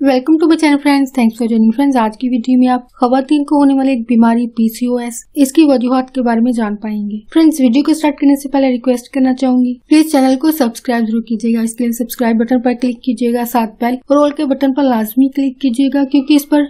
Welcome to my channel friends, thanks for joining friends. आज की video में आप खवातीन को होने वाली एक बीमारी PCOS इसकी वजूहात के बारे में जान पाएंगे। फ्रेंड्स, वीडियो को स्टार्ट करने से पहले रिक्वेस्ट करना चाहूंगी, प्लीज चैनल को सब्सक्राइब जरूर कीजिएगा। इसके लिए सब्सक्राइब बटन पर क्लिक कीजिएगा, साथ बेल और ऑल के बटन पर लाजमी क्लिक कीजिएगा क्योंकि इस पर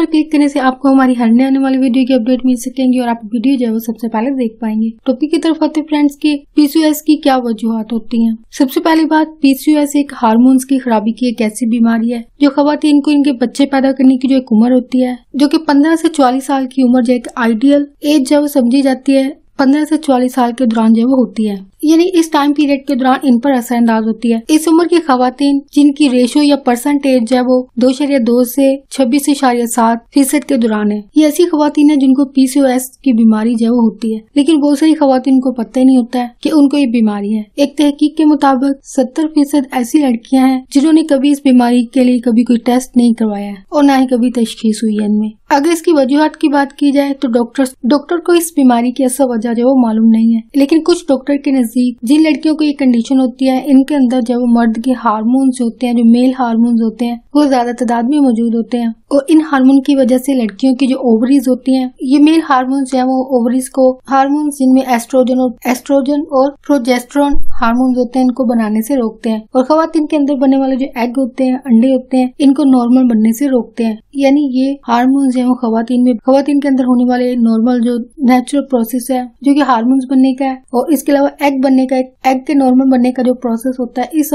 क्लिक करने से आपको हमारी हर नए आने वाली वीडियो की अपडेट मिल सकेंगी और आप वीडियो जो है वो सबसे पहले देख पाएंगे। टॉपिक की तरफ आते फ्रेंड्स की PCOS की क्या वजूहात होती है। सबसे पहली बात, PCOS एक हार्मोन्स की खराबी की एक ऐसी बीमारी है जो खवातीन को इनके बच्चे पैदा करने की जो एक उम्र होती है, जो कि 15 से 44 साल की उम्र जो एक आइडियल एज जो समझी जाती है, 15 से 44 साल के दौरान जो वो होती है, यानी इस टाइम पीरियड के दौरान इन पर असरअंदाज होती है। इस उम्र की खवातीन जिनकी रेशो या परसेंटेज जो है वो 2.2 से 26.7% के दौरान है, ये ऐसी खवातीन है जिनको PCOS की बीमारी जो वो होती है। लेकिन बहुत सारी खवातीन को पता ही नहीं होता है कि उनको ये बीमारी है। एक तहकीक के मुताबिक 70% ऐसी लड़कियां हैं जिन्होंने कभी इस बीमारी के लिए कभी कोई टेस्ट नहीं करवाया है और न ही कभी तशखीस हुई है इनमें। अगर इसकी वजूहात की बात की जाए तो डॉक्टर को इस बीमारी की असल वजह जो वो मालूम नहीं है, लेकिन कुछ डॉक्टर के नजदीक जिन लड़कियों को ये कंडीशन होती है, इनके अंदर जब मर्द के हार्मोन्स होते हैं, जो मेल हार्मोन्स होते हैं, वो ज्यादा तादाद में मौजूद होते हैं और इन हार्मोन की वजह से लड़कियों की जो ओवरीज होती हैं, ये मेल हार्मोन्स है वो ओवरीज को हार्मोन्स जिनमें एस्ट्रोजन और प्रोजेस्टेरोन हार्मोन्स होते हैं, इनको बनाने से रोकते हैं और खवातीन के अंदर बनने वाले जो एग होते हैं, अंडे होते हैं, इनको नॉर्मल बनने से रोकते हैं। यानी ये हार्मोन्स है वो खवातीन के अंदर होने वाले नॉर्मल जो नेचुरल प्रोसेस है जो कि हार्मोन्स बनने का है और इसके अलावा एग बनने का, एग के नॉर्मल बनने का जो प्रोसेस होता है, इस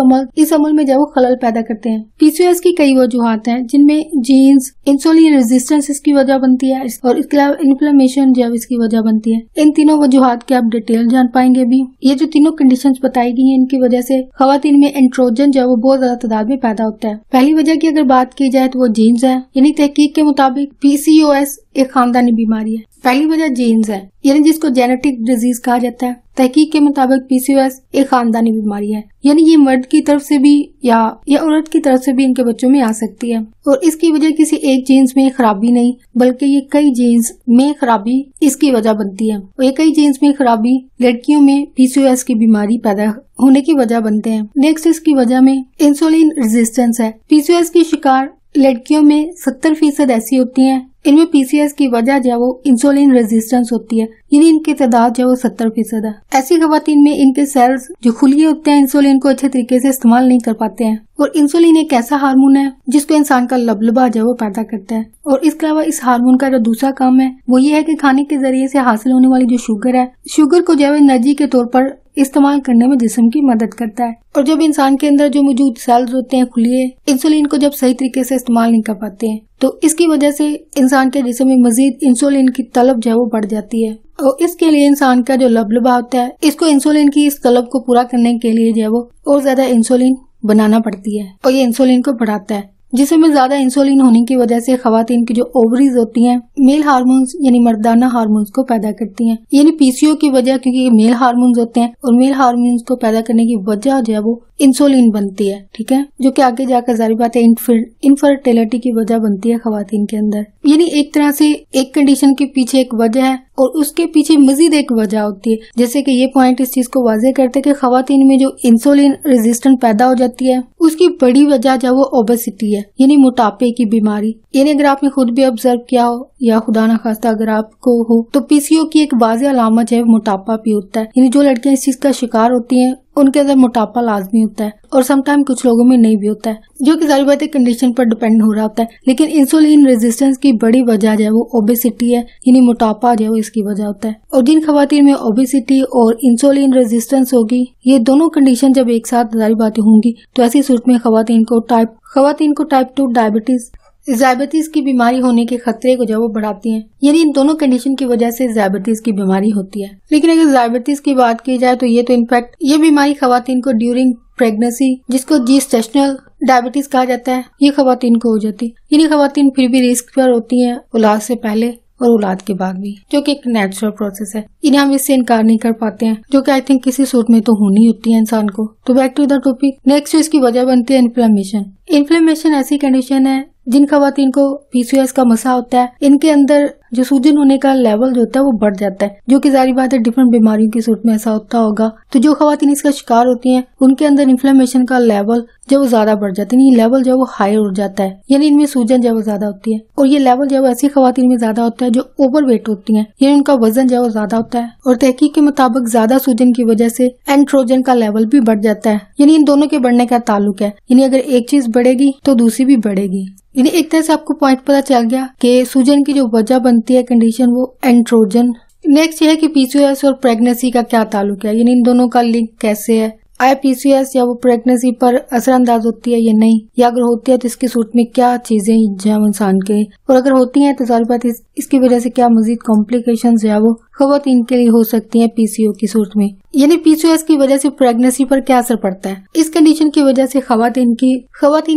अमल में जो वो खलल पैदा करते हैं। PCOS की कई वजूहात हैं जिनमें जीन्स, इंसुलिन रेजिस्टेंस इसकी वजह बनती है और इसके अलावा इन्फ्लेमेशन जो इसकी वजह बनती है। इन तीनों वजूहात के आप डिटेल जान पाएंगे अभी। ये जो तीनों कंडीशंस बताई गई हैं, इनकी वजह से खवातीन में एंड्रोजन जो है वो बहुत ज्यादा तादाद में पैदा होता है। पहली वजह की अगर बात की जाए तो वो जीन्स है, यानी तहकीक के मुताबिक PCOS एक खानदानी बीमारी है। पहली वजह जीन्स है, यानी जिसको जेनेटिक डिजीज कहा जाता है। तहकीक के मुताबिक PCOS एक खानदानी बीमारी है, यानी ये मर्द की तरफ से भी या औरत की तरफ से भी इनके बच्चों में आ सकती है और इसकी वजह किसी एक जीन्स में खराबी नहीं, बल्कि ये कई जीन्स में खराबी इसकी वजह बनती है और ये कई जीन्स में खराबी लड़कियों में PCOS की बीमारी पैदा होने की वजह बनते हैं। नेक्स्ट इसकी वजह में इंसुलिन रेजिस्टेंस है। PCOS की शिकार लड़कियों में 70% ऐसी होती हैं, इनमें PCOS की वजह जो वो इंसुलिन रेजिस्टेंस होती है, यानी इनकी तादाद जो 70% है। ऐसी खवातीन में इनके सेल्स जो खुलिए होते हैं इंसुलिन को अच्छे तरीके से इस्तेमाल नहीं कर पाते हैं और इंसुलिन एक ऐसा हार्मोन है जिसको इंसान का लबलबा जो वो पैदा करता है और इसके अलावा इस हार्मोन का जो दूसरा काम है वो ये है कि खाने के जरिए से हासिल होने वाली जो शुगर है, शुगर को जो एनर्जी के तौर पर इस्तेमाल करने में जिस्म की मदद करता है। और जब इंसान के अंदर जो मौजूद सेल्स होते हैं खुलिए, इंसुलिन को जब सही तरीके से इस्तेमाल नहीं कर पाते हैं तो इसकी वजह से इंसान के जिस्म में मजीद इंसुलिन की तलब जो है वो बढ़ जाती है और इसके लिए इंसान का जो लबलबा होता है, इसको इंसुलिन की इस तलब को पूरा करने के लिए जो है वो और ज्यादा इंसुलिन बनाना पड़ती है और ये इंसुलिन को बढ़ाता है। जिसमें ज्यादा इंसुलिन होने की वजह से खवातीन की जो ओवरीज होती हैं, मेल हार्मोन्स यानी मर्दाना हार्मोन्स को पैदा करती हैं, यानी PCO की वजह, क्योंकि ये मेल हार्मोन्स होते हैं और मेल हार्मोन्स को पैदा करने की वजह जो है वो इंसुलिन बनती है, ठीक है, जो कि आगे जाकर जारी बात है इनफर्टिलिटी की वजह बनती है खवातीन के अंदर। यानी एक तरह से एक कंडीशन के पीछे एक वजह है और उसके पीछे मजीद एक वजह होती है। जैसे कि ये पॉइंट इस चीज को वाजे करते हैं कि खवातीन में जो इंसुलिन रेजिस्टेंट पैदा हो जाती है उसकी बड़ी वजह जो वो ओबेसिटी है, यानी मोटापे की बीमारी। यानी अगर आपने खुद भी ऑब्जर्व किया हो या खुदा ना खास्ता अगर आपको हो तो PCO की एक वाज़ेह अलामत है मोटापा भी होता है। यानी जो लड़कियां इस चीज का शिकार होती हैं उनके अंदर मोटापा लाजमी होता है और समटाइम कुछ लोगों में नहीं भी होता है, जो कि सारी बातें कंडीशन पर डिपेंड हो रहा होता है। लेकिन इंसुलिन रेजिस्टेंस की बड़ी वजह जो है वो ओबेसिटी है, यानी मोटापा जो है वो इसकी वजह होता है। और जिन खवातीन में ओबेसिटी और इंसुलिन रेजिस्टेंस होगी, ये दोनों कंडीशन जब एक साथ सारी बातें होंगी तो ऐसी सूरत में खवातीन को टाइप 2 डायबिटीज की बीमारी होने के खतरे को जो वो बढ़ाती हैं। यानी इन दोनों कंडीशन की वजह से डायबिटीज की बीमारी होती है। लेकिन अगर डायबिटीज की बात की जाए तो ये तो इनफैक्ट ये बीमारी खवातीन को ड्यूरिंग प्रेगनेंसी, जिसको जेस्टेशनल डायबिटीज कहा जाता है, ये खवातीन को हो जाती है। यानी खवातीन फिर भी रिस्क पर होती हैं औलाद से पहले और औलाद के बाद भी, जो कि एक नेचुरल प्रोसेस है। इन्हें हम इससे इनकार नहीं कर पाते हैं, जो कि आई थिंक किसी सूरत में तो होनी होती है इंसान को। तो back to the topic, next इसकी वजह बनती है इन्फ्लेमेशन। ऐसी कंडीशन है जिन खवातीन को PCOS का मसला होता है, इनके अंदर जो सूजन होने का लेवल जो होता है वो बढ़ जाता है, जो कि जारी बात है डिफरेंट बीमारियों की सूरत में ऐसा होता होगा। तो जो खवातीन इसका शिकार होती हैं उनके अंदर इन्फ्लेमेशन का लेवल जब वो ज्यादा बढ़ जाता है, लेवल जब वो हाई उठ जाता है, यानी इनमें सूजन जब वो ज्यादा होती है। और ये लेवल जब ऐसी खवातीन में ज्यादा होता है जो ओवरवेट होती हैं, यानी उनका वजन जब वो ज्यादा होता है। और तहकीक के मुताबिक ज्यादा सूजन की वजह से एंड्रोजन का लेवल भी बढ़ जाता है, यानी इन दोनों के बढ़ने का ताल्लुक है, यानी अगर एक चीज बढ़ेगी तो दूसरी भी बढ़ेगी। यानी एक तरह से आपको पॉइंट पता चल गया कि सूजन की जो वजह बनती है कंडीशन वो एंड्रोजन। नेक्स्ट ये है कि पीसीओएस और प्रेगनेंसी का क्या ताल्लुक है, यानी इन दोनों का लिंक कैसे है। आया पीसीओएस या वो प्रेगनेंसी पर असरअंदाज होती है या नहीं, या अगर होती है तो इसकी सूरत में क्या चीजें जम इंसान के, और अगर होती हैं तो जाहिर बात इसकी वजह से क्या मजीद कॉम्प्लिकेशंस या वो खवातीन के लिए हो सकती हैं पीसीओ की सूरत में। यानी पीसीओएस की वजह से प्रेगनेंसी पर क्या असर पड़ता है। इस कंडीशन की वजह से खवातीन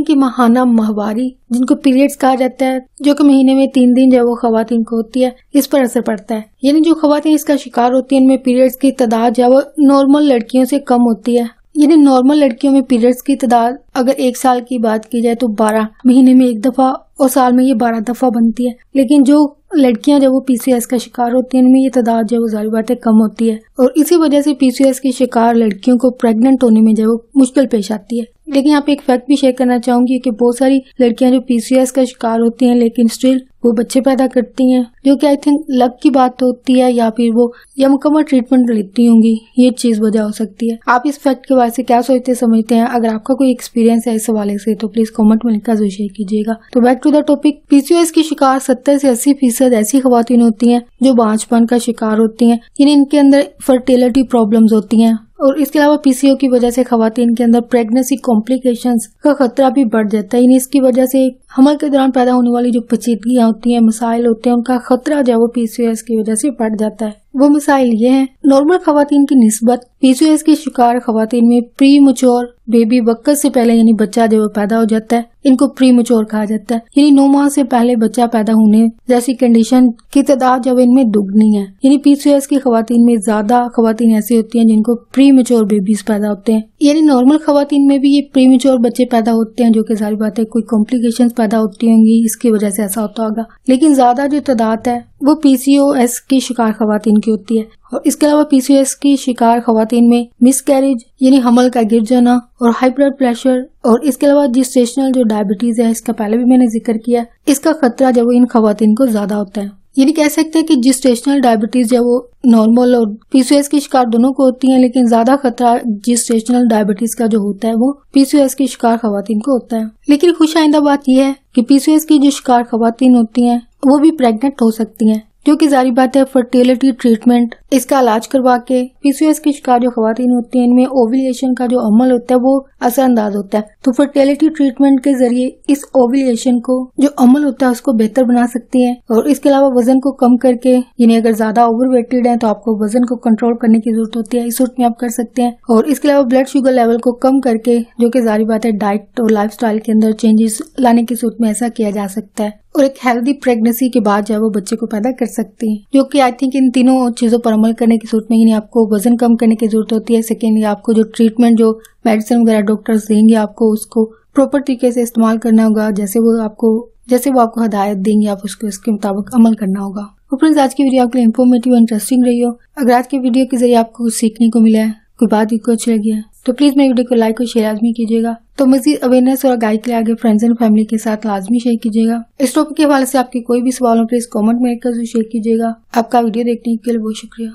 की माहाना माहवारी, जिनको पीरियड्स कहा जाता है, जो कि महीने में 3 दिन जब वो खवातीन को होती है, इस पर असर पड़ता है। यानी जो खवातीन इसका शिकार होती है इनमें पीरियड्स की तादाद या वो नॉर्मल लड़कियों से कम होती है। यानी नॉर्मल लड़कियों में पीरियड्स की तादाद अगर 1 साल की बात की जाए तो 12 महीने में 1 दफा और साल में ये 12 दफा बनती है। लेकिन जो लड़कियां जब वो पीसीओएस का शिकार होती हैं इनमें ये तादाद जो जाहिर बात है कम होती है, और इसी वजह से पीसीओएस की शिकार लड़कियों को प्रेग्नेंट होने में जो मुश्किल पेश आती है। लेकिन यहाँ पे एक फैक्ट भी शेयर करना चाहूंगी कि बहुत सारी लड़कियां जो पीसीओएस का शिकार होती हैं लेकिन स्टिल वो बच्चे पैदा करती हैं, जो कि आई थिंक लक की बात होती है या फिर वो या मुकम्मल ट्रीटमेंट लेती होंगी, ये चीज वजह हो सकती है। आप इस फैक्ट के बारे में क्या सोचते समझते हैं? अगर आपका कोई एक्सपीरियंस है इस हवाले से तो प्लीज कमेंट में लिखकर जरूर शेयर कीजिएगा। तो back to the topic, PCOS की शिकार 70 से 80% ऐसी खवातीन होती हैं जो बांझपन का शिकार होती हैं, यानी इनके अंदर फर्टिलिटी प्रॉब्लम्स होती हैं। और इसके अलावा पीसीओ की वजह से खवातीन के अंदर प्रेगनेंसी कॉम्प्लिकेशंस का खतरा भी बढ़ जाता है, यानी इसकी वजह से हमल के दौरान पैदा होने वाली जो पेचीदगियां होती हैं, मसाइल होते हैं, उनका खतरा जो है वो पीसीओएस की वजह से बढ़ जाता है। वो मसाइल ये हैं, नॉर्मल खवातीन की निस्बत पीसीओएस की शिकार खवातीन में प्री मैच्योर बेबी वक्त से पहले यानी बच्चा जब पैदा हो जाता है, इनको प्री मैच्योर कहा जाता है, यानी 9 माह से पहले बच्चा पैदा होने जैसी कंडीशन की तादाद जब इनमें दुगनी है। यानी पीसीओएस की खवातीन में ज्यादा खवातीन ऐसी होती हैं जिनको प्री मैच्योर बेबीज पैदा होते हैं। यानी नॉर्मल खवातीन में भी ये प्री मैच्योर बच्चे पैदा होते हैं, जो कि सारी बात है कोई कॉम्प्लिकेशंस पैदा होती होंगी, इसकी वजह से ऐसा होता होगा। लेकिन ज्यादा जो तादाद है वो पीसीओएस की शिकार खवातीन की होती है। और इसके अलावा पीसीओएस की शिकार खवातीन में मिसकैरेज यानी हमल का गिर जाना और हाई ब्लड प्रेशर, और इसके अलावा जेस्टेशनल जो डायबिटीज है, इसका पहले भी मैंने जिक्र किया, इसका खतरा जब इन खवातीन को ज्यादा होता है। यानी कह सकते हैं कि जेस्टेशनल डायबिटीज जो वो नॉर्मल और पीसीओएस की शिकार दोनों को होती है, लेकिन ज्यादा खतरा जेस्टेशनल डायबिटीज का जो होता है वो पीसीओएस की शिकार खवातीन को होता है। लेकिन खुश आइंदा बात यह है कि पीसीओएस की जो शिकार खवातीन होती हैं वो भी प्रेग्नेंट हो सकती हैं, जो कि जारी बात है फर्टिलिटी ट्रीटमेंट इसका इलाज करवा के पीसीओएस की शिकार जो खवातीन होती हैं इनमें ओव्यूलेशन का जो अमल होता है वो असरअंदाज होता है। तो फर्टिलिटी ट्रीटमेंट के जरिए इस ओव्यूलेशन को जो अमल होता है उसको बेहतर बना सकती हैं। और इसके अलावा वजन को कम करके, यानी अगर ज्यादा ओवरवेटेड है तो आपको वजन को कंट्रोल करने की जरूरत होती है, इस सूरत में आप कर सकते हैं। और इसके अलावा ब्लड शुगर लेवल को कम करके, जो कि जारी बात है डाइट और लाइफस्टाइल के अंदर चेंजेस लाने की सूरत में ऐसा किया जा सकता है, और एक हेल्दी प्रेगनेंसी के बाद जो है वो बच्चे को पैदा कर सकती है। जो कि आई थिंक इन तीनों चीजों पर अमल करने की सूरत में यानी आपको वजन कम करने की जरूरत होती है। सेकेंड, आपको जो ट्रीटमेंट जो मेडिसिन वगैरह डॉक्टर्स देंगे आपको उसको प्रॉपर तरीके से इस्तेमाल करना होगा, जैसे वो आपको हिदायत देंगे आप उसको इसके मुताबिक अमल करना होगा। तो फ्रेंड्स, आज की वीडियो आपके लिए इन्फॉर्मेटिव और इंटरेस्टिंग रही हो। अगर आज की वीडियो के जरिए आपको कुछ सीखने को मिला है, कोई बात भी कुछ अच्छी लगी है, तो प्लीज मेरी वीडियो को लाइक और शेयर लाजमी कीजिएगा। तो मजीद अवेयरनेस और गाइड के लिए आगे फ्रेंड्स एंड फैमिली के साथ लाजमी शेयर कीजिएगा। इस टॉपिक के हवाले से आपके कोई भी सवाल हो प्लीज कमेंट में लिखकर शेयर कीजिएगा। आपका वीडियो देखने के लिए बहुत शुक्रिया।